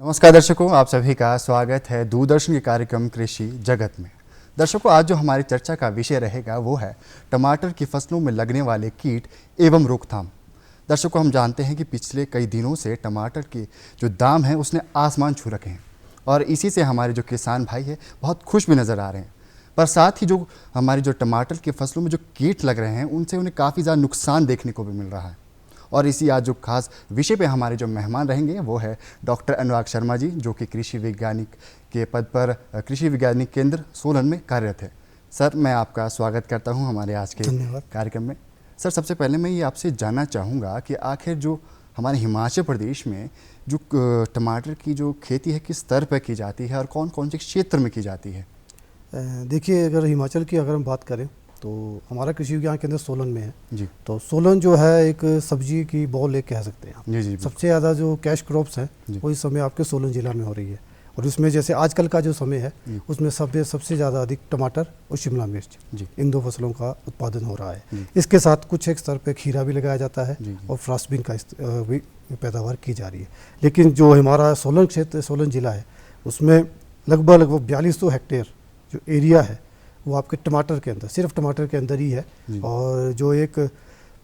नमस्कार दर्शकों, आप सभी का स्वागत है दूरदर्शन के कार्यक्रम कृषि जगत में। दर्शकों, आज जो हमारी चर्चा का विषय रहेगा वो है टमाटर की फसलों में लगने वाले कीट एवं रोकथाम। दर्शकों, हम जानते हैं कि पिछले कई दिनों से टमाटर के जो दाम हैं उसने आसमान छू रखे हैं और इसी से हमारे जो किसान भाई हैं बहुत खुश भी नज़र आ रहे हैं। पर साथ ही जो हमारी जो टमाटर की फसलों में जो कीट लग रहे हैं उनसे उन्हें काफ़ी ज़्यादा नुकसान देखने को भी मिल रहा है। और इसी आज जो खास विषय पे हमारे जो मेहमान रहेंगे वो है डॉक्टर अनुराग शर्मा जी, जो कि कृषि वैज्ञानिक के पद पर कृषि वैज्ञानिक केंद्र सोलन में कार्यरत है। सर, मैं आपका स्वागत करता हूं हमारे आज के कार्यक्रम में। सर, सबसे पहले मैं ये आपसे जानना चाहूँगा कि आखिर जो हमारे हिमाचल प्रदेश में जो टमाटर की जो खेती है किस स्तर पर की जाती है और कौन कौन से क्षेत्र में की जाती है? देखिए, अगर हिमाचल की अगर हम बात करें तो हमारा कृषि विज्ञान केंद्र सोलन में है जी। तो सोलन जो है एक सब्जी की बॉल एक कह सकते हैं आप। जी जी। सबसे ज़्यादा जो कैश क्रॉप्स हैं वो इस समय आपके सोलन ज़िला में हो रही है और इसमें जैसे आजकल का जो समय है उसमें सबसे ज़्यादा अधिक टमाटर और शिमला मिर्च, इन दो फसलों का उत्पादन हो रहा है। इसके साथ कुछ एक स्तर पर खीरा भी लगाया जाता है और फ्रासबीन का भी पैदावार की जा रही है। लेकिन जो हमारा सोलन क्षेत्र, सोलन ज़िला है, उसमें लगभग 4200 हेक्टेयर जो एरिया है वो आपके टमाटर के अंदर, सिर्फ टमाटर के अंदर ही है। और जो एक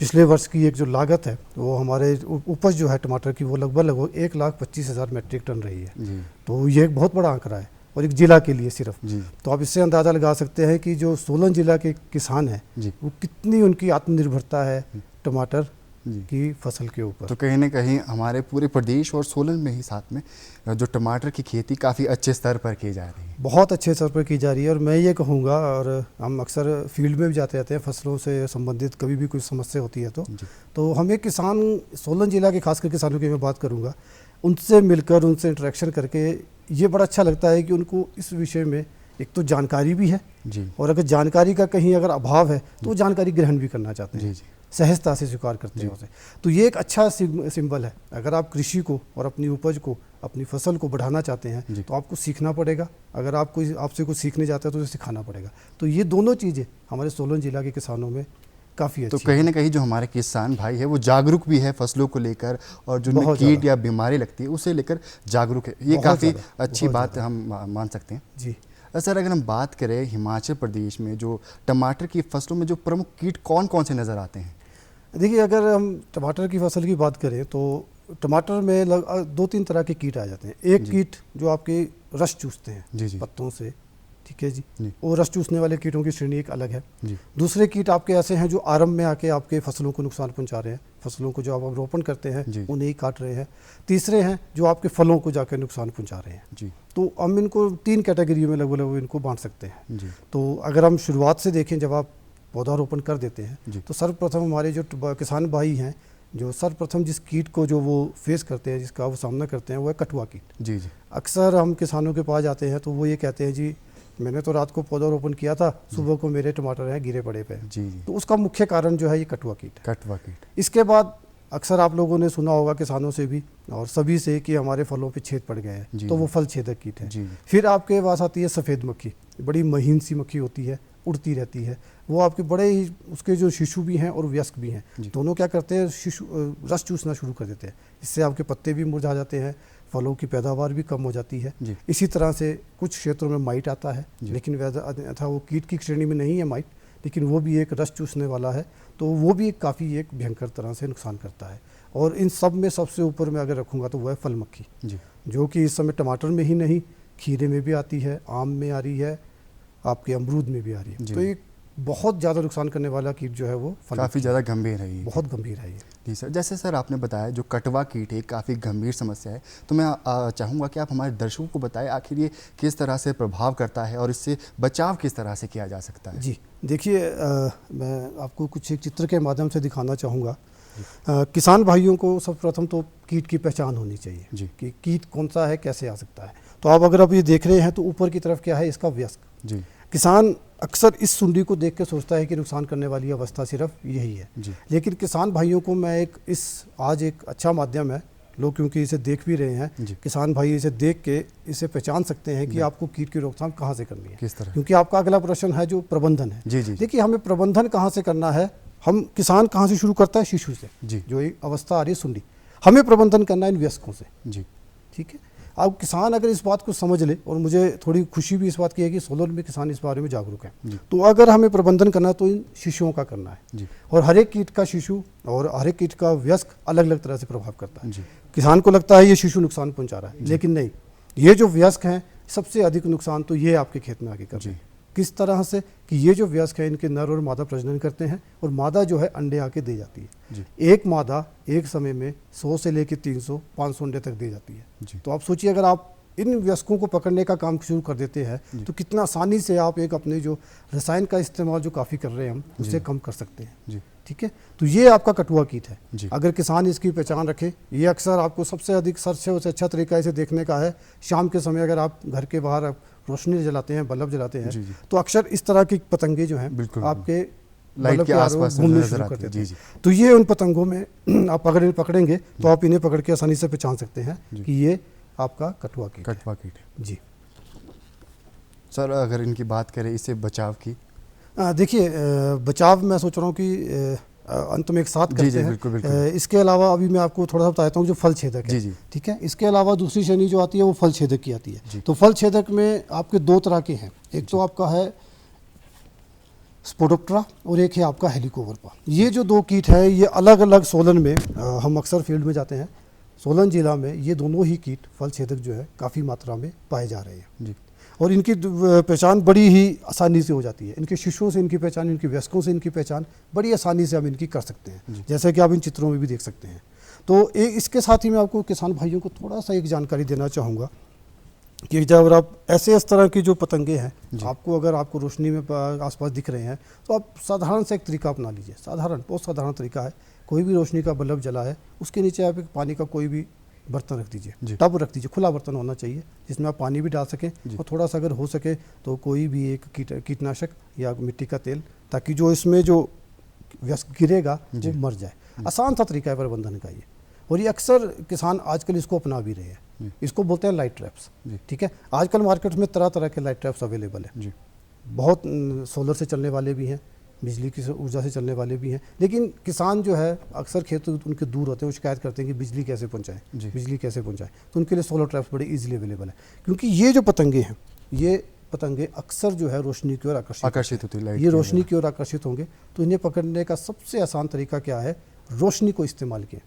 पिछले वर्ष की एक जो लागत है वो हमारे उपज जो है टमाटर की वो लगभग 1,25,000 मेट्रिक टन रही है। तो ये एक बहुत बड़ा आंकड़ा है और एक ज़िला के लिए सिर्फ। तो आप इससे अंदाज़ा लगा सकते हैं कि जो सोलन ज़िला के किसान हैं वो कितनी उनकी आत्मनिर्भरता है टमाटर की फसल के ऊपर। तो कहीं ना कहीं हमारे पूरे प्रदेश और सोलन में ही साथ में जो टमाटर की खेती काफ़ी अच्छे स्तर पर की जा रही है, बहुत अच्छे स्तर पर की जा रही है। और मैं ये कहूँगा, और हम अक्सर फील्ड में भी जाते रहते हैं फसलों से संबंधित, कभी भी कोई समस्या होती है तो हमें किसान, सोलन ज़िला के खासकर किसानों की मैं बात करूँगा, उनसे मिलकर उनसे इंटरेक्शन करके ये बड़ा अच्छा लगता है कि उनको इस विषय में एक तो जानकारी भी है और अगर जानकारी का कहीं अगर अभाव है तो वो जानकारी ग्रहण भी करना चाहते हैं, सहजता से स्वीकार करते हैं उसे। तो ये एक अच्छा सिंबल है। अगर आप कृषि को और अपनी उपज को, अपनी फसल को बढ़ाना चाहते हैं तो आपको सीखना पड़ेगा। अगर आपसे कुछ सीखने जाता है तो उसे सिखाना पड़ेगा। तो ये दोनों चीज़ें हमारे सोलन जिला के किसानों में काफ़ी अच्छी। तो कहीं ना कहीं जो हमारे किसान भाई है वो जागरूक भी है फसलों को लेकर और जो कीट या बीमारी लगती है उसे लेकर जागरूक है। ये काफ़ी अच्छी बात हम मान सकते हैं जी। सर, अगर हम बात करें हिमाचल प्रदेश में जो टमाटर की फसलों में जो प्रमुख कीट कौन कौन से नज़र आते हैं? देखिए, अगर हम टमाटर की फसल की बात करें तो टमाटर में 2-3 तरह के कीट आ जाते हैं। एक कीट जो आपके रस चूसते हैं पत्तों से, ठीक है जी, वो रस चूसने वाले कीटों की श्रेणी एक अलग है। दूसरे कीट आपके ऐसे हैं जो आरंभ में आके आपके फसलों को नुकसान पहुंचा रहे हैं, फसलों को जो आप रोपण करते हैं उन्हें ही काट रहे हैं। तीसरे हैं जो आपके फलों को जाकर नुकसान पहुंचा रहे हैं। तो हम इनको 3 कैटेगरी में लगभग इनको बांट सकते हैं। तो अगर हम शुरुआत से देखें, जब आप पौधारोपण कर देते हैं तो सर्वप्रथम हमारे जो किसान भाई हैं, जो सर्वप्रथम जिस कीट को जो वो फेस करते हैं, जिसका वो सामना करते हैं, वो है कठुआ कीट। अक्सर हम किसानों के पास जाते हैं तो वो ये कहते हैं, जी मैंने तो रात को पौधारोपण किया था, सुबह को मेरे टमाटर हैं गिरे पड़े पे। तो उसका मुख्य कारण जो है ये कठुआ कीट। इसके बाद अक्सर आप लोगों ने सुना होगा किसानों से भी और सभी से कि हमारे फलों पे छेद पड़ गए हैं, तो वो फल छेदक कीट है। फिर आपके पास आती है सफ़ेद मक्खी, बड़ी महीन सी मक्खी होती है, उड़ती रहती है। वो आपके बड़े ही, उसके जो शिशु भी हैं और वयस्क भी हैं, दोनों क्या करते हैं, शिशु रस चूसना शुरू कर देते हैं। इससे आपके पत्ते भी मुरझा जाते हैं, फलों की पैदावार भी कम हो जाती है। इसी तरह से कुछ क्षेत्रों में माइट आता है, लेकिन था वो कीट की श्रेणी में नहीं है माइट, लेकिन वो भी एक रस चूसने वाला है। तो वो भी काफ़ी एक भयंकर तरह से नुकसान करता है। और इन सब में सबसे ऊपर में अगर रखूँगा तो वह है फल मक्खी, जो कि इस समय टमाटर में ही नहीं, खीरे में भी आती है, आम में आ रही है, आपके अमरूद में भी आ रही है। तो एक बहुत ज़्यादा नुकसान करने वाला कीट जो है वो काफ़ी ज़्यादा गंभीर है, बहुत गंभीर है। जी सर, जैसे सर आपने बताया जो कटवा कीट है काफ़ी गंभीर समस्या है, तो मैं चाहूँगा कि आप हमारे दर्शकों को बताएं आखिर ये किस तरह से प्रभाव करता है और इससे बचाव किस तरह से किया जा सकता है? जी देखिए, मैं आपको कुछ एक चित्र के माध्यम से दिखाना चाहूँगा। किसान भाइयों को सर्वप्रथम तो कीट की पहचान होनी चाहिए कि कीट कौन सा है, कैसे आ सकता है। तो आप अगर ये देख रहे हैं तो ऊपर की तरफ क्या है, इसका वयस्क। किसान अक्सर इस सुंडी को देख के सोचता है कि नुकसान करने वाली अवस्था सिर्फ यही है, लेकिन किसान भाइयों को मैं आज एक अच्छा माध्यम है, लोग क्योंकि इसे देख भी रहे हैं, किसान भाई इसे देख के इसे पहचान सकते हैं कि आपको कीट की रोकथाम कहाँ से करनी है, किस तरह। क्योंकि आपका अगला प्रश्न है जो प्रबंधन है। देखिए, हमें प्रबंधन कहाँ से करना है, हम किसान कहाँ से शुरू करता है, शिशु से, जो एक अवस्था आ रही है सुंडी। हमें प्रबंधन करना है इन वयस्कों से, ठीक है। अब किसान अगर इस बात को समझ ले, और मुझे थोड़ी खुशी भी इस बात की है कि सोलन में किसान इस बारे में जागरूक है, तो अगर हमें प्रबंधन करना है तो इन शिशुओं का करना है। और हर एक कीट का शिशु और हर एक कीट का वयस्क अलग अलग तरह से प्रभाव करता है। किसान को लगता है ये शिशु नुकसान पहुंचा रहा है, लेकिन नहीं, ये जो वयस्क हैं सबसे अधिक नुकसान तो ये आपके खेत में आगे कर रहे हैं। किस तरह से कि ये जो वयस्क है इनके नर और मादा प्रजनन करते हैं, और मादा जो है अंडे आके दे जाती है। एक मादा एक समय में 100 से लेकर 300-500 अंडे तक दे जाती है। तो आप सोचिए अगर आप इन वयस्कों को पकड़ने का काम शुरू कर देते हैं तो कितना आसानी से आप एक अपने जो रसायन का इस्तेमाल जो काफ़ी कर रहे हैं हम उससे कम कर सकते हैं। ठीक है, तो ये आपका कटुआ कीट है। अगर किसान इसकी पहचान रखे, ये अक्सर आपको सबसे अधिक सबसे अच्छा तरीका इसे देखने का है, शाम के समय अगर आप घर के बाहर रोशनी जलाते हैं, बल्ब जलाते हैं, तो अक्सर इस तरह की पतंगे जो हैं आपके लाइट के आसपास घूमने शुरू कर देते हैं। तो ये उन पतंगों में आप पकड़ेंगे तो आप इन्हें पकड़ के आसानी से पहचान सकते हैं कि ये आपका कटुआ कीट है। जी सर, अगर इनकी बात करें इससे बचाव की, देखिए बचाव मैं सोच रहा हूँ कि अंत में एक साथ करते हैं। बिल्कुल। इसके अलावा अभी मैं आपको थोड़ा सा बताता हूँ जो फल छेदक है। ठीक है, इसके अलावा दूसरी श्रेणी जो आती है वो फल छेदक की आती है। तो फल छेदक में आपके 2 तरह के हैं, एक तो आपका है स्पोडोप्टेरा और एक है आपका हेलिकोवर्पा। ये जो 2 कीट है ये अलग अलग सोलन में हम अक्सर फील्ड में जाते हैं, सोलन जिला में ये दोनों ही कीट फल छेदक जो है काफ़ी मात्रा में पाए जा रहे हैं। और इनकी पहचान बड़ी ही आसानी से हो जाती है। इनके शिशुओं से इनकी पहचान, इनके वयस्कों से इनकी पहचान बड़ी आसानी से हम इनकी कर सकते हैं, जैसे कि आप इन चित्रों में भी देख सकते हैं। तो इसके साथ ही मैं आपको किसान भाइयों को थोड़ा सा एक जानकारी देना चाहूँगा कि जब आप ऐसे इस तरह की जो पतंगे हैं आपको अगर आपको रोशनी में आसपास दिख रहे हैं तो आप साधारण सा एक तरीका अपना लीजिए। बहुत साधारण तरीका है, कोई भी रोशनी का बल्ब जला है उसके नीचे आप एक पानी का कोई भी बर्तन रख दीजिए, टब रख दीजिए, खुला बर्तन होना चाहिए जिसमें आप पानी भी डाल सकें, और थोड़ा सा अगर हो सके तो कोई भी एक कीटनाशक या मिट्टी का तेल, ताकि जो इसमें जो वयस्क गिरेगा वो मर जाए। आसान सा तरीका है प्रबंधन का ये, और ये अक्सर किसान आजकल इसको अपना भी रहे हैं। इसको बोलते हैं लाइट ट्रैप्स। ठीक है, आजकल मार्केट में तरह तरह के लाइट ट्रैप्स अवेलेबल है। बहुत सोलर से चलने वाले भी हैं, बिजली की ऊर्जा से चलने वाले भी हैं, लेकिन किसान जो है अक्सर खेत उनके दूर होते हैं, वो शिकायत करते हैं कि बिजली कैसे पहुंचाएं, बिजली कैसे पहुंचाएं। तो उनके लिए सोलर ट्रैप्स बड़े इजीली अवेलेबल है, क्योंकि ये जो पतंगे हैं ये पतंगे अक्सर जो है रोशनी की ओर आकर्षित होती है। ये रोशनी की ओर आकर्षित होंगे, तो इन्हें पकड़ने का सबसे आसान तरीका क्या है, रोशनी को इस्तेमाल किया,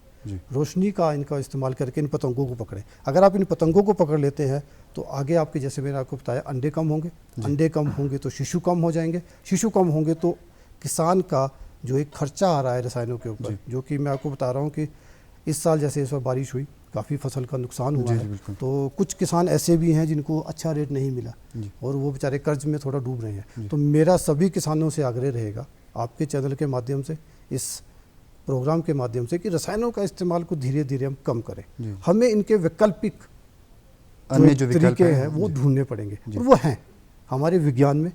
रोशनी का इनका इस्तेमाल करके इन पतंगों को पकड़ें। अगर आप इन पतंगों को पकड़ लेते हैं तो आगे आपके, जैसे मैंने आपको बताया, अंडे कम होंगे, अंडे कम होंगे तो शिशु कम हो जाएंगे, शिशु कम होंगे तो किसान का जो एक खर्चा आ रहा है रसायनों के ऊपर, जो कि मैं आपको बता रहा हूँ कि इस साल जैसे इस बार बारिश हुई, काफ़ी फसल का नुकसान हुआ है, तो कुछ किसान ऐसे भी हैं जिनको अच्छा रेट नहीं मिला और वो बेचारे कर्ज में थोड़ा डूब रहे हैं। तो मेरा सभी किसानों से आग्रह रहेगा आपके चैनल के माध्यम से, इस प्रोग्राम के माध्यम से, कि रसायनों का इस्तेमाल को धीरे धीरे हम कम करें। हमें इनके वैकल्पिक अन्य जो तरीके हैं वो ढूंढने पड़ेंगे, और वो हैं हमारे विज्ञान में।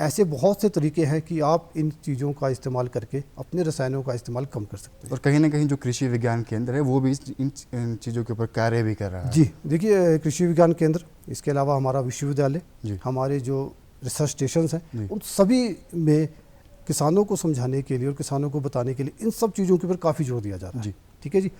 ऐसे बहुत से तरीके हैं कि आप इन चीज़ों का इस्तेमाल करके अपने रसायनों का इस्तेमाल कम कर सकते हैं। और कहीं ना कहीं जो कृषि विज्ञान केंद्र है वो भी इन चीज़ों के ऊपर कार्य भी कर रहा है। जी देखिए, कृषि विज्ञान केंद्र, इसके अलावा हमारा विश्वविद्यालय, हमारे जो रिसर्च स्टेशन हैं, उन सभी में किसानों को समझाने के लिए और किसानों को बताने के लिए इन सब चीज़ों के ऊपर काफ़ी जोर दिया जा रहा है। ठीक है जी,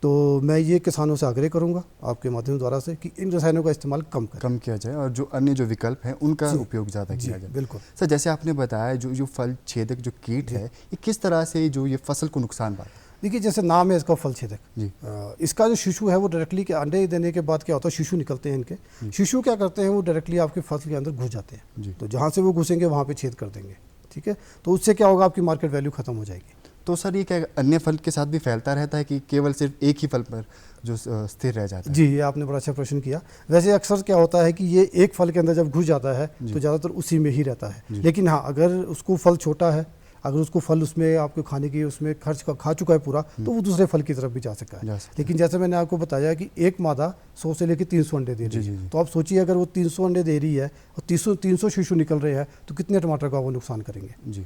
तो मैं ये किसानों से आग्रह करूंगा आपके माध्यम द्वारा से कि इन रसायनों का इस्तेमाल कम किया जाए और जो अन्य जो विकल्प हैं उनका उपयोग ज़्यादा किया जाए। बिल्कुल सर, जैसे आपने बताया जो फल छेदक जो कीट है ये किस तरह से जो ये फसल को नुकसान पाता है? देखिए, जैसे नाम है इसका फल छेदक, इसका जो शिशु है वो डायरेक्टली के अंडे देने के बाद क्या होता है, शिशु निकलते हैं इनके, शिशु क्या करते हैं वो डायरेक्टली आपके फसल के अंदर घुस जाते हैं। तो जहाँ से वो घुसेंगे वहाँ पे छेद कर देंगे। ठीक है, तो उससे क्या होगा, आपकी मार्केट वैल्यू खत्म हो जाएगी। तो सर, ये क्या अन्य फल के साथ भी फैलता रहता है कि केवल सिर्फ एक ही फल पर जो स्थिर रह जाता है? जी, ये आपने बड़ा अच्छा प्रश्न किया। वैसे अक्सर क्या होता है कि ये एक फल के अंदर जब घुस जाता है तो ज़्यादातर उसी में ही रहता है। लेकिन हाँ, अगर उसको फल छोटा है, अगर उसको फल उसमें आपको खाने की उसमें खर्च खा चुका है पूरा, तो वो दूसरे फल की तरफ भी जा सकता है। लेकिन जैसे मैंने आपको बताया कि एक मादा 100 से लेकर 300 अंडे दे रही है, तो आप सोचिए अगर वो 300 अंडे दे रही है और 300 शिशु निकल रहे हैं तो कितने टमाटर का वो नुकसान करेंगे। जी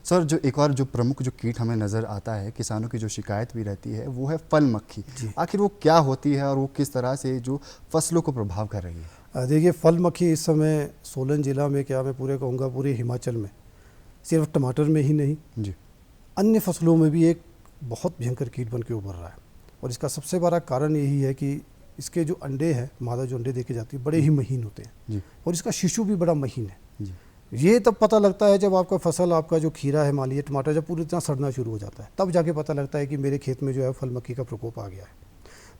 सर, जो एक और जो प्रमुख जो कीट हमें नज़र आता है, किसानों की जो शिकायत भी रहती है, वो है फल मक्खी। आखिर वो क्या होती है और वो किस तरह से जो फसलों को प्रभाव कर रही है? देखिए, फल मक्खी इस समय सोलन जिला में, क्या मैं पूरे कहूँगा पूरे हिमाचल में, सिर्फ टमाटर में ही नहीं अन्य फसलों में भी एक बहुत भयंकर कीट बन के उभर रहा है। और इसका सबसे बड़ा कारण यही है कि इसके जो अंडे हैं, मादा जो अंडे देके जाती है, बड़े ही महीन होते हैं जी। और इसका शिशु भी बड़ा महीन है जी। ये तब पता लगता है जब आपका फसल, आपका जो खीरा है, मान लीजिए टमाटर, जब पूरी तरह सड़ना शुरू हो जाता है, तब जाके पता लगता है कि मेरे खेत में जो है फल मक्खी का प्रकोप आ गया है।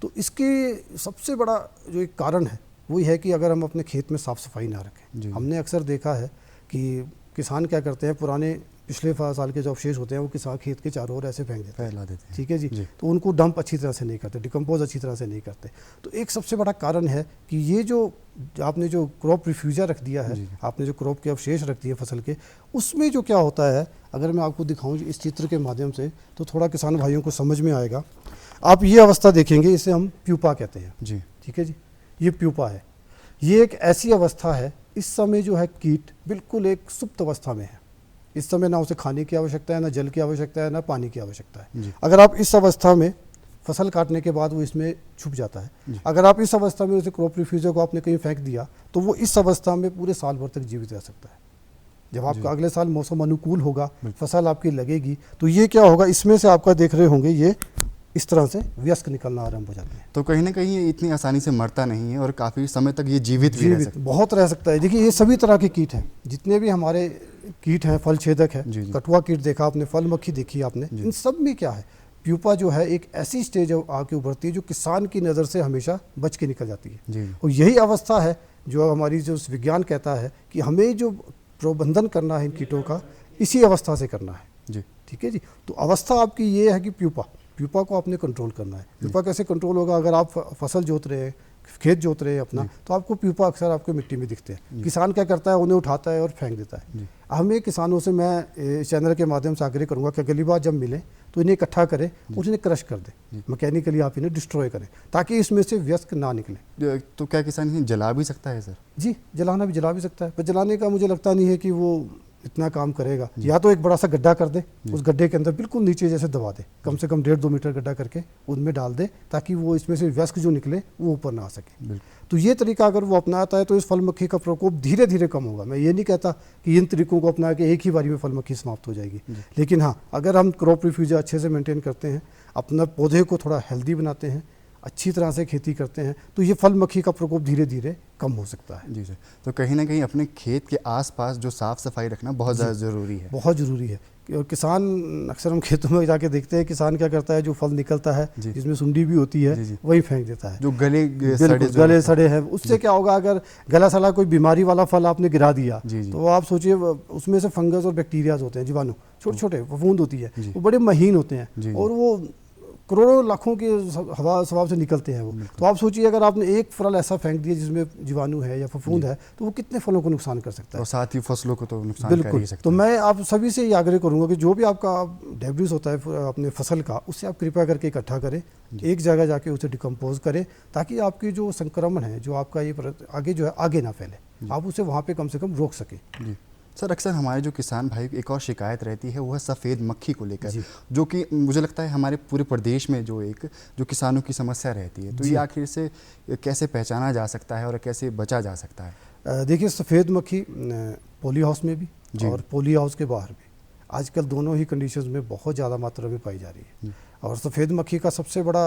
तो इसके सबसे बड़ा जो एक कारण है वो ये है कि अगर हम अपने खेत में साफ़ सफाई ना रखें। हमने अक्सर देखा है कि किसान क्या करते हैं, पुराने पिछले साल के जो अवशेष होते हैं वो किसान खेत के चारों ओर ऐसे फेंक देते हैं, फैला देते हैं। ठीक है जी। तो उनको डंप अच्छी तरह से नहीं करते, डिकम्पोज अच्छी तरह से नहीं करते। तो एक सबसे बड़ा कारण है कि ये जो आपने जो क्रॉप रिफ्यूजर रख दिया है, आपने जो क्रॉप के अवशेष रख दिए फसल के, उसमें जो क्या होता है, अगर मैं आपको दिखाऊं इस चित्र के माध्यम से तो थोड़ा किसान भाइयों को समझ में आएगा। आप ये अवस्था देखेंगे, इसे हम प्यूपा कहते हैं जी, ठीक है जी। ये प्यूपा है, ये एक ऐसी अवस्था है, इस समय जो है कीट बिल्कुल एक सुप्त अवस्था में है। इस समय ना उसे खाने की आवश्यकता है, ना जल की आवश्यकता है, ना पानी की आवश्यकता है। अगर आप इस अवस्था में फसल काटने के बाद वो इसमें छुप जाता है। अगर आप इस अवस्था में उसे क्रॉप रिफ्यूजर को आपने कहीं फेंक दिया तो वो इस अवस्था में पूरे साल भर तक जीवित रह सकता है। जब आपका अगले साल मौसम अनुकूल होगा, फसल आपकी लगेगी, तो ये क्या होगा, इसमें से आपका देख रहे होंगे ये इस तरह से वयस्क निकलना आरंभ हो जाते हैं। तो कहीं ना कहीं ये इतनी आसानी से मरता नहीं है और काफ़ी समय तक ये जीवित भी रह सकता है। बहुत रह सकता है। देखिए ये सभी तरह के कीट हैं, जितने भी हमारे कीट हैं, फल छेदक है, कटुआ कीट देखा आपने, फल मक्खी देखी आपने, इन सब में क्या है, प्यूपा जो है एक ऐसी स्टेज आके उभरती है जो किसान की नज़र से हमेशा बच के निकल जाती है। और यही अवस्था है जो हमारी जो विज्ञान कहता है कि हमें जो प्रबंधन करना है इन कीटों का, इसी अवस्था से करना है, ठीक है जी। तो अवस्था आपकी ये है कि प्यूपा को आपने कंट्रोल करना है। प्यूपा कैसे कंट्रोल होगा, अगर आप फसल जोत रहे हैं, खेत जोत रहे हैं अपना, तो आपको प्यूपा अक्सर आपको मिट्टी में दिखते हैं। किसान क्या करता है, उन्हें उठाता है और फेंक देता है। हमें किसानों से मैं चैनल के माध्यम से आग्रह करूंगा कि अगली बार जब मिले तो इन्हें इकट्ठा करें और इन्हें क्रश कर दें, मैकेनिकली आप इन्हें डिस्ट्रॉय करें ताकि इसमें से व्यस्क ना निकले। तो क्या किसान इन्हें जला भी सकता है सर? जी, जला भी सकता है, पर जलाने का मुझे लगता नहीं है कि वो इतना काम करेगा। या तो एक बड़ा सा गड्ढा कर दे, उस गड्ढे के अंदर बिल्कुल नीचे जैसे दबा दे, कम से कम 1.5-2 मीटर गड्ढा करके उनमें डाल दे, ताकि वो इसमें से व्यस्क जो निकले वो ऊपर ना आ सके। तो ये तरीका अगर वो अपनाता है तो इस फल मक्खी का प्रकोप धीरे धीरे कम होगा। मैं ये नहीं कहता कि इन तरीकों को अपना के एक ही बारी में फल मक्खी समाप्त हो जाएगी, लेकिन हाँ, अगर हम क्रॉप रिफ्यूजर अच्छे से मेंटेन करते हैं, अपना पौधे को थोड़ा हेल्दी बनाते हैं, अच्छी तरह से खेती करते हैं, तो ये फल मक्खी का प्रकोप धीरे धीरे कम हो सकता है। जी सर। तो कहीं ना कहीं अपने खेत के आसपास जो साफ़ सफाई रखना बहुत ज़्यादा ज़रूरी है। बहुत ज़रूरी है। और किसान अक्सर हम खेतों में जाके देखते हैं, किसान क्या करता है, जो फल निकलता है जिसमें सुंडी भी होती है वही फेंक देता है, जो गले सड़े हैं। उससे क्या होगा, अगर गला सड़ा कोई बीमारी वाला फल आपने गिरा दिया तो आप सोचिए उसमें से फंगस और बैक्टीरियाज होते हैं, जीवाणु, छोटे छोटे फफूंद होती है, वो बड़े महीन होते हैं और वो करोड़ों लाखों के हवा स्वभाव से निकलते हैं वो। तो आप सोचिए अगर आपने एक फल ऐसा फेंक दिया जिसमें जीवाणु है या फफूंद है, तो वो कितने फलों को नुकसान कर सकता है, और साथ ही फसलों को तो नुकसान कर ही सकता है। तो मैं आप सभी से ये आग्रह करूंगा कि जो भी आपका डेब्रिस होता है अपने फसल का, उससे आप कृपया करके इकट्ठा करें, एक जगह जाके उसे डिकम्पोज करें, ताकि आपकी जो संक्रमण है, जो आपका ये आगे जो है आगे ना फैले, आप उसे वहाँ पे कम से कम रोक सकें। सर, अक्सर हमारे जो किसान भाई एक और शिकायत रहती है, वो है सफ़ेद मक्खी को लेकर, जो कि मुझे लगता है हमारे पूरे प्रदेश में जो किसानों की समस्या रहती है। तो ये आखिर से कैसे पहचाना जा सकता है और कैसे बचा जा सकता है? देखिए, सफ़ेद मक्खी पॉली हाउस में भी और पॉली हाउस के बाहर भी आजकल दोनों ही कंडीशंस में बहुत ज़्यादा मात्रा में पाई जा रही है। और सफ़ेद मक्खी का सबसे बड़ा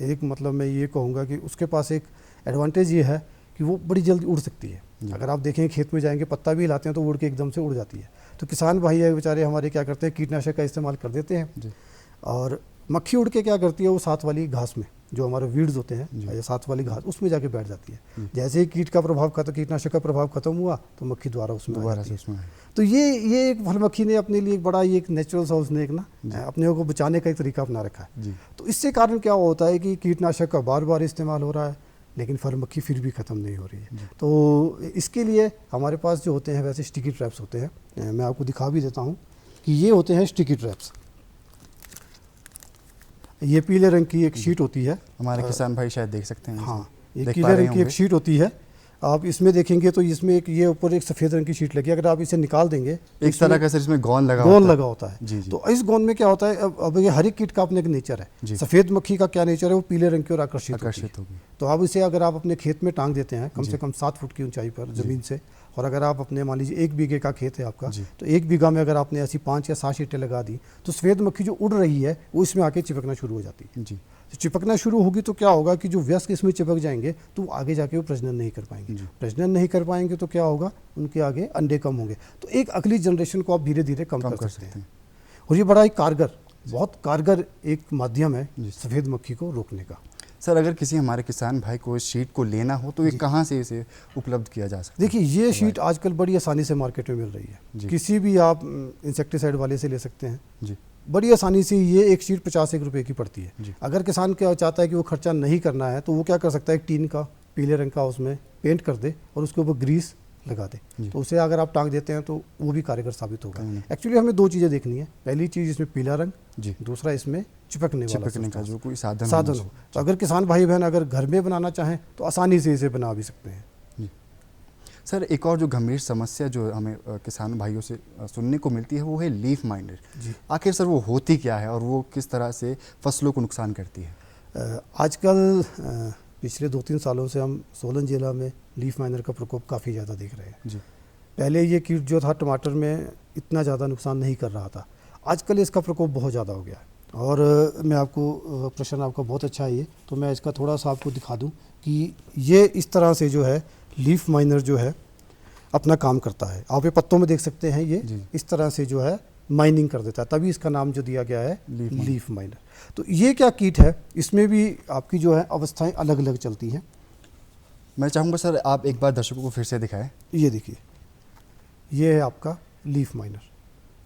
एक मतलब मैं ये कहूँगा कि उसके पास एक एडवांटेज ये है कि वो बड़ी जल्दी उड़ सकती है। अगर आप देखें खेत में जाएंगे, पत्ता भी हिलाते हैं तो उड़ के एकदम से उड़ जाती है। तो किसान भाई है बेचारे हमारे क्या करते हैं, कीटनाशक का इस्तेमाल कर देते हैं, और मक्खी उड़ के क्या करती है, वो साथ वाली घास में, जो हमारे वीड्स होते हैं या साथ वाली घास, उसमें जाके बैठ जाती है। जैसे ही कीटनाशक का प्रभाव खत्म हुआ तो मक्खी दोबारा उसमें तो ये एक फल मक्खी ने अपने लिए एक बड़ा ये एक नेचुरल सा उसने एक ना अपने को बचाने का एक तरीका अपना रखा है। तो इससे कारण क्या होता है कि कीटनाशक का बार बार इस्तेमाल हो रहा है, लेकिन फल मक्खी फिर भी ख़त्म नहीं हो रही है। तो इसके लिए हमारे पास जो होते हैं वैसे स्टिकी ट्रैप्स होते हैं। मैं आपको दिखा भी देता हूँ कि ये होते हैं स्टिकी ट्रैप्स। ये पीले रंग की एक शीट होती है, हमारे किसान भाई शायद देख सकते हैं। हाँ, ये पीले रंग की एक शीट होती है। आप इसमें देखेंगे तो इसमें एक ये ऊपर एक सफ़ेद रंग की शीट लगी है। अगर आप इसे निकाल देंगे, एक तरह का सर इसमें गोंद लगा होता है। तो इस गोंद में क्या होता है, अब ये हर एक कीट का अपने एक नेचर है। सफ़ेद मक्खी का क्या नेचर है, वो पीले रंग की ओर आकर्षित होगी। तो अब इसे अगर आप अपने खेत में टांग देते हैं कम से कम 7 फुट की ऊंचाई पर ज़मीन से, और अगर आप अपने मान लीजिए 1 बीघे का खेत है आपका, तो 1 बीघा में अगर आपने ऐसी 5 या 7 शीटें लगा दी, तो सफ़ेद मक्खी जो उड़ रही है वो इसमें आके चिपकना शुरू हो जाती है। चिपकना शुरू होगी तो क्या होगा कि जो वयस्क इसमें चिपक जाएंगे तो आगे जाके वो प्रजनन नहीं कर पाएंगे। प्रजनन नहीं कर पाएंगे तो क्या होगा, उनके आगे अंडे कम होंगे। तो एक अगली जनरेशन को आप धीरे धीरे कम कर सकते हैं। और ये बड़ा ही कारगर, बहुत कारगर एक माध्यम है सफ़ेद मक्खी को रोकने का। सर, अगर किसी हमारे किसान भाई को इस शीट को लेना हो तो ये कहाँ से इसे उपलब्ध किया जा सकता है? देखिए, ये शीट आजकल बड़ी आसानी से मार्केट में मिल रही है। किसी भी आप इंसेक्टिसाइड वाले से ले सकते हैं जी, बड़ी आसानी से। ये एक शीट 50 रुपए की पड़ती है। अगर किसान क्या चाहता है कि वो खर्चा नहीं करना है तो वो क्या कर सकता है, एक टीन का पीले रंग का उसमें पेंट कर दे और उसके ऊपर ग्रीस लगा दे, तो उसे अगर आप टांग देते हैं तो वो भी कारगर साबित होगा। एक्चुअली हमें दो चीज़ें देखनी है, पहली चीज़ इसमें पीला रंग, दूसरा इसमें चिपकने का जो कोई साधन हो। तो अगर किसान भाई बहन अगर घर में बनाना चाहें तो आसानी से इसे बना भी सकते हैं। सर, एक और जो गंभीर समस्या जो हमें किसान भाइयों से सुनने को मिलती है वो है लीफ माइनर। आखिर सर वो होती क्या है और वो किस तरह से फसलों को नुकसान करती है? आजकल पिछले 2-3 सालों से हम सोलन जिला में लीफ माइनर का प्रकोप काफ़ी ज़्यादा देख रहे हैं। पहले ये कीट जो था टमाटर में इतना ज़्यादा नुकसान नहीं कर रहा था, आजकल इसका प्रकोप बहुत ज़्यादा हो गया है। और मैं आपको, प्रश्न आपका बहुत अच्छा है ये, तो मैं इसका थोड़ा सा आपको दिखा दूं कि ये इस तरह से जो है लीफ माइनर जो है अपना काम करता है। आप ये पत्तों में देख सकते हैं, ये इस तरह से जो है माइनिंग कर देता है, तभी इसका नाम जो दिया गया है लीफ माइनर। तो ये क्या कीट है, इसमें भी आपकी जो है अवस्थाएं अलग अलग चलती हैं। मैं चाहूँगा सर आप एक बार दर्शकों को फिर से दिखाएं। ये देखिए, ये है आपका लीफ माइनर।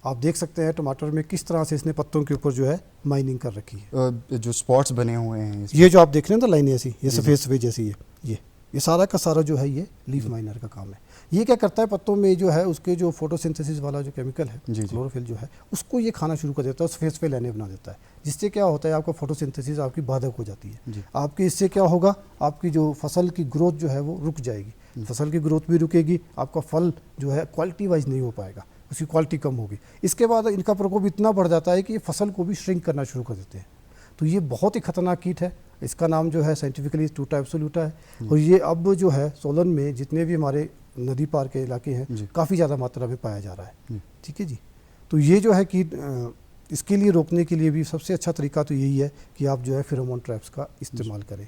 आप देख सकते हैं टमाटर में किस तरह से इसने पत्तों के ऊपर जो है माइनिंग कर रखी है। जो स्पॉट्स बने हुए हैं, ये जो आप देख रहे हैं ना लाइनें ऐसी, ये सफ़ेद सफ़ेद जैसी है, ये सारा का सारा जो है ये लीफ माइनर का काम है। ये क्या करता है, पत्तों में जो है उसके जो फोटोसिंथेसिस वाला जो केमिकल है, क्लोरोफिल जो है, उसको ये खाना शुरू कर देता है, सफ़ेद सफ़ेद लाइनें बना देता है, जिससे क्या होता है आपका फोटोसिंथेसिस आपकी बाधक हो जाती है। आपकी इससे क्या होगा, आपकी जो फसल की ग्रोथ जो है वो रुक जाएगी, फसल की ग्रोथ भी रुकेगी, आपका फल जो है क्वालिटी वाइज नहीं हो पाएगा, उसकी क्वालिटी कम होगी। इसके बाद इनका प्रकोप इतना बढ़ जाता है कि ये फसल को भी श्रिंक करना शुरू कर देते हैं। तो ये बहुत ही खतरनाक कीट है। इसका नाम जो है साइंटिफिकली टूटा एब्सोल्यूटा है। और ये अब जो है सोलन में जितने भी हमारे नदी पार के इलाके हैं काफ़ी ज़्यादा मात्रा में पाया जा रहा है। ठीक है जी। तो ये जो है कीट, इसके लिए रोकने के लिए भी सबसे अच्छा तरीका तो यही है कि आप जो है फेरोमोन ट्रैप्स का इस्तेमाल करें।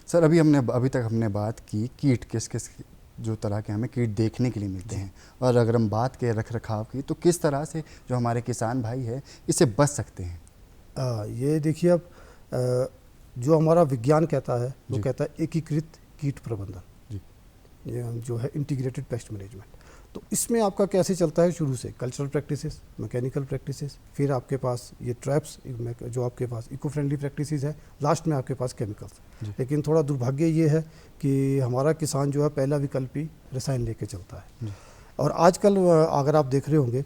सर, अभी तक हमने बात की कीट किस किस जो तरह के हमें कीट देखने के लिए मिलते हैं, और अगर हम बात करें रख रखाव की तो किस तरह से जो हमारे किसान भाई है इससे बच सकते हैं? ये देखिए, अब जो हमारा विज्ञान कहता है वो कहता है एकीकृत कीट प्रबंधन, ये जो है इंटीग्रेटेड पेस्ट मैनेजमेंट। तो इसमें आपका कैसे चलता है, शुरू से कल्चरल प्रैक्टिसेस, मैकेनिकल प्रैक्टिसेस, फिर आपके पास ये ट्रैप्स, जो आपके पास इको फ्रेंडली प्रैक्टिसेस है, लास्ट में आपके पास केमिकल्स। लेकिन थोड़ा दुर्भाग्य ये है कि हमारा किसान जो है पहला विकल्प ही रसायन लेके चलता है। और आजकल अगर आप देख रहे होंगे,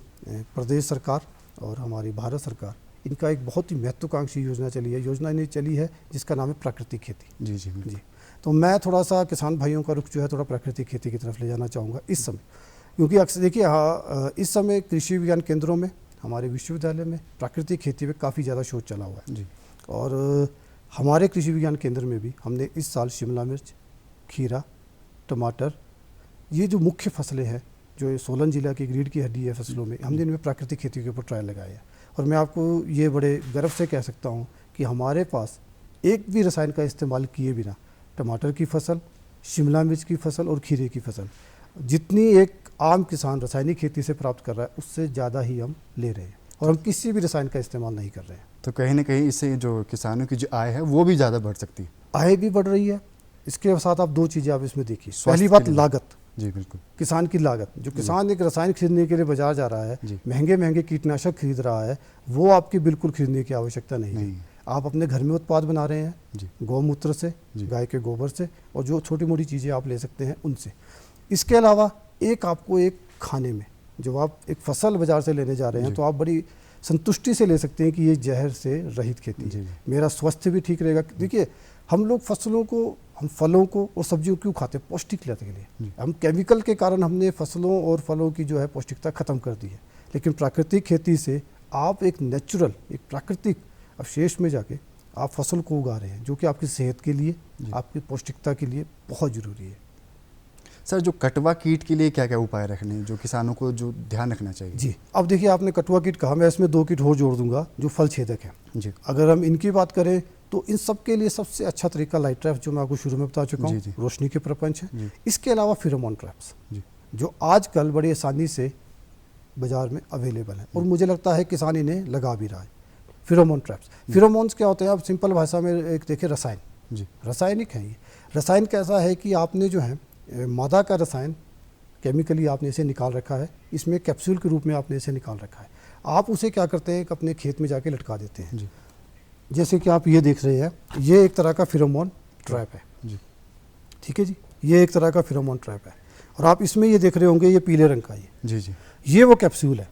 प्रदेश सरकार और हमारी भारत सरकार, इनका एक बहुत ही महत्वाकांक्षी योजना चली है, योजना नहीं चली है जिसका नाम है प्राकृतिक खेती। जी। तो मैं थोड़ा सा किसान भाइयों का रुख जो है थोड़ा प्राकृतिक खेती की तरफ ले जाना चाहूँगा इस समय, क्योंकि अक्सर देखिए इस समय कृषि विज्ञान केंद्रों में, हमारे विश्वविद्यालय में प्राकृतिक खेती में काफ़ी ज़्यादा शोध चला हुआ है। और हमारे कृषि विज्ञान केंद्र में भी हमने इस साल शिमला मिर्च, खीरा, टमाटर, ये जो मुख्य फसलें हैं जो सोलन जिला की रीढ़ की हड्डी है फसलों में, हमने इनमें प्राकृतिक खेती के ऊपर ट्रायल लगाया है। और मैं आपको ये बड़े गर्व से कह सकता हूँ कि हमारे पास एक भी रसायन का इस्तेमाल किए बिना टमाटर की फसल, शिमला मिर्च की फसल और खीरे की फसल, जितनी एक आम किसान रासायनिक खेती से प्राप्त कर रहा है उससे ज़्यादा ही हम ले रहे हैं, और हम किसी भी रसायन का इस्तेमाल नहीं कर रहे हैं। तो कहीं ना कहीं इससे जो किसानों की जो आय है वो भी ज़्यादा बढ़ सकती है। आय भी बढ़ रही है। इसके साथ आप दो चीज़ें आप इसमें देखिए, पहली बात लागत। जी बिल्कुल, किसान की लागत, जो किसान एक रसायन खरीदने के लिए बाजार जा रहा है, महंगे महंगे कीटनाशक खरीद रहा है, वो आपकी बिल्कुल खरीदने की आवश्यकता नहीं है। आप अपने घर में उत्पाद बना रहे हैं गौमूत्र से, गाय के गोबर से, और जो छोटी मोटी चीज़ें आप ले सकते हैं उनसे। इसके अलावा एक आपको एक खाने में, जब आप एक फसल बाजार से लेने जा रहे हैं तो आप बड़ी संतुष्टि से ले सकते हैं कि ये जहर से रहित खेती है, मेरा स्वास्थ्य भी ठीक रहेगा। देखिए, हम लोग फसलों को, हम फलों को और सब्जियों क्यों खाते हैं? पौष्टिक लेने के लिए। हम केमिकल के कारण हमने फसलों और फलों की जो है पौष्टिकता खत्म कर दी है। लेकिन प्राकृतिक खेती से आप एक नेचुरल, एक प्राकृतिक अवशेष में जाके आप फसल को उगा रहे हैं, जो कि आपकी सेहत के लिए, आपकी पौष्टिकता के लिए बहुत ज़रूरी है। सर, जो कटवा कीट के लिए क्या क्या उपाय रखने हैं जो किसानों को जो ध्यान रखना चाहिए? जी, अब देखिए, आपने कटवा कीट कहा, मैं इसमें 2 कीट और जोड़ दूंगा जो फल छेदक हैं। जी, अगर हम इनकी बात करें तो इन सब के लिए सबसे अच्छा तरीका लाइट ट्रैप्स, जो मैं आपको शुरू में बता चुका हूँ, रोशनी के प्रपंच है। इसके अलावा फेरोमोन ट्रैप्स जो आजकल बड़ी आसानी से बाजार में अवेलेबल है और मुझे लगता है किसान इन्हें लगा भी रहा है। फेरोमोन ट्रैप्स, फेरोमोन्स क्या होते हैं, आप सिंपल भाषा में एक देखें, रसायन, रासायनिक है ये। रसायन कैसा है कि आपने जो है मादा का रसायन केमिकली आपने इसे निकाल रखा है, इसमें कैप्सूल के रूप में आपने इसे निकाल रखा है। आप उसे क्या करते हैं कि अपने खेत में जाके लटका देते हैं। जैसे कि आप ये देख रहे हैं, ये एक तरह का फेरोमोन ट्रैप है, ठीक है जी, ये एक तरह का फेरोमोन ट्रैप है। और आप इसमें ये देख रहे होंगे, ये पीले रंग का ये वो कैप्सूल है,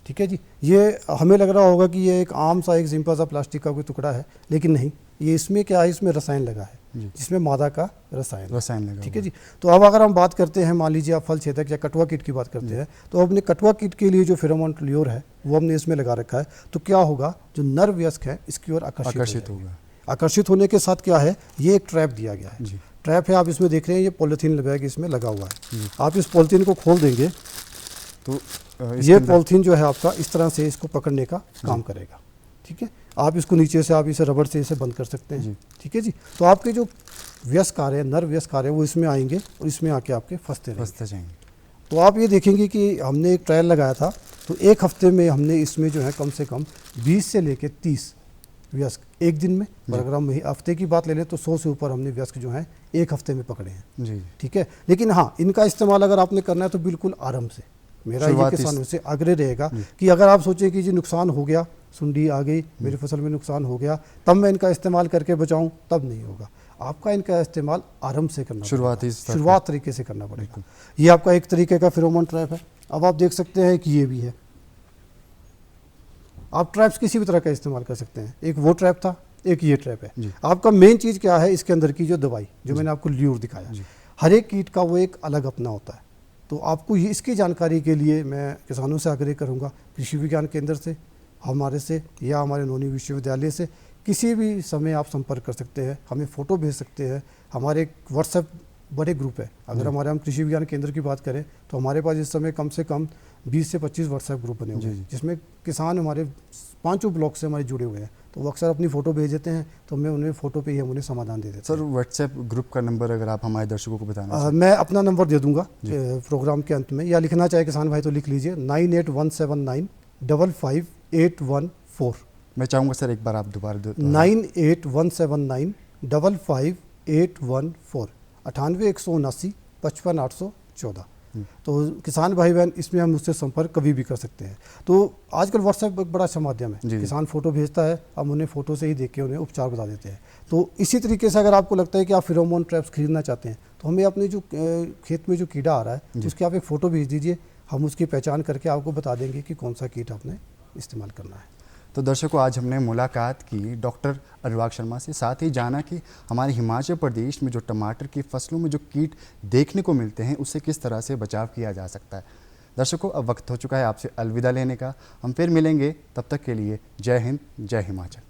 ठीक है जी। ये हमें लग रहा होगा कि ये एक आम सा, एक सिंपल सा प्लास्टिक का कोई टुकड़ा है, लेकिन नहीं, ये इसमें क्या है, इसमें रसायन लगा है, जिसमें मादा का रसायन लगा, ठीक है जी। तो अब अगर हम बात करते हैं, मान लीजिए आप फल छेदक या कटुआ कीट की बात करते हैं, तो अपने कटुआ कीट के लिए जो फेरोमोन ल्योर है वो हमने इसमें लगा रखा है। तो क्या होगा, जो नर वयस्क है इसकी ओर आकर्षित होगा। आकर्षित होने के साथ क्या है, ये एक ट्रैप दिया गया है, ट्रैप है। आप इसमें देख रहे हैं, ये पॉलीथीन बैग इसमें लगा हुआ है। आप इस पॉलीथीन को खोल देंगे तो ये पॉलीथीन जो है आपका इस तरह से इसको पकड़ने का काम करेगा, ठीक है। आप इसको नीचे से, आप इसे रबड़ से इसे बंद कर सकते हैं, ठीक है जी। तो आपके जो वयस्क आ रहे हैं, नर वयस्क आ रहे हैं, वो इसमें आएंगे और इसमें आके आपके फंसते जाएंगे। तो आप ये देखेंगे कि हमने एक ट्रायल लगाया था, तो एक हफ्ते में हमने इसमें जो है कम से कम 20 से लेकर 30 वयस्क एक दिन में, और अगर हम हफ्ते की बात ले लें तो 100 से ऊपर हमने वयस्क जो है एक हफ्ते में पकड़े हैं, ठीक है। लेकिन हाँ, इनका इस्तेमाल अगर आपने करना है तो बिल्कुल आरंभ से। मेरा ये किसानों से आग्रह रहेगा कि अगर आप सोचें कि जी नुकसान हो गया, सुंडी आ गई, मेरी फसल में नुकसान हो गया, तब मैं इनका इस्तेमाल करके बचाऊं, तब नहीं होगा। आपका इनका इस्तेमाल आरंभ से करना, शुरुआत तरीके से करना पड़ेगा। ये आपका एक तरीके का फेरोमोन ट्रैप है। अब आप देख सकते हैं कि ये भी है। आप ट्रैप्स किसी भी तरह का इस्तेमाल कर सकते हैं, एक वो ट्रैप था, एक ये ट्रैप है। आपका मेन चीज़ क्या है, इसके अंदर की जो दवाई, जो मैंने आपको ल्यूर दिखाया, हर एक कीट का वो एक अलग अपना होता है। तो आपको ये, इसकी जानकारी के लिए मैं किसानों से आग्रह करूंगा, कृषि विज्ञान केंद्र से, हमारे से, या हमारे नौनी विश्वविद्यालय से किसी भी समय आप संपर्क कर सकते हैं, हमें फ़ोटो भेज सकते हैं। हमारे व्हाट्सएप बड़े ग्रुप है। अगर हम कृषि विज्ञान केंद्र की बात करें तो हमारे पास इस समय कम से कम 20 से 25 व्हाट्सएप ग्रुप बने हुए हैं, जिसमें किसान हमारे 5 ब्लॉक से हमारे जुड़े हुए हैं। तो वो अक्सर अपनी फ़ोटो भेज देते हैं, तो मैं उन्हें फ़ोटो पे ही हम उन्हें समाधान दे देते हैं। सर, व्हाट्सएप ग्रुप का नंबर अगर आप हमारे दर्शकों को बताना। मैं अपना नंबर दे दूंगा प्रोग्राम के अंत में, या लिखना चाहे किसान भाई तो लिख लीजिए, 9817955814। मैं चाहूँगा सर एक बार आप दोबारा 9817955814, 98 179 55 814। तो किसान भाई बहन इसमें हम मुझसे संपर्क कभी भी कर सकते हैं। तो आजकल व्हाट्सएप एक बड़ा अच्छा माध्यम है, किसान फ़ोटो भेजता है, हम उन्हें फ़ोटो से ही देख के उन्हें उपचार बता देते हैं। तो इसी तरीके से अगर आपको लगता है कि आप फेरोमोन ट्रैप्स खरीदना चाहते हैं, तो हमें अपने जो खेत में जो कीड़ा आ रहा है उसकी आप एक फ़ोटो भेज दीजिए, हम उसकी पहचान करके आपको बता देंगे कि कौन सा कीट आपने इस्तेमाल करना है। तो दर्शकों, आज हमने मुलाकात की डॉक्टर अनुराग शर्मा से, साथ ही जाना कि हमारे हिमाचल प्रदेश में जो टमाटर की फसलों में जो कीट देखने को मिलते हैं उससे किस तरह से बचाव किया जा सकता है। दर्शकों, अब वक्त हो चुका है आपसे अलविदा लेने का। हम फिर मिलेंगे, तब तक के लिए जय हिंद, जय हिमाचल।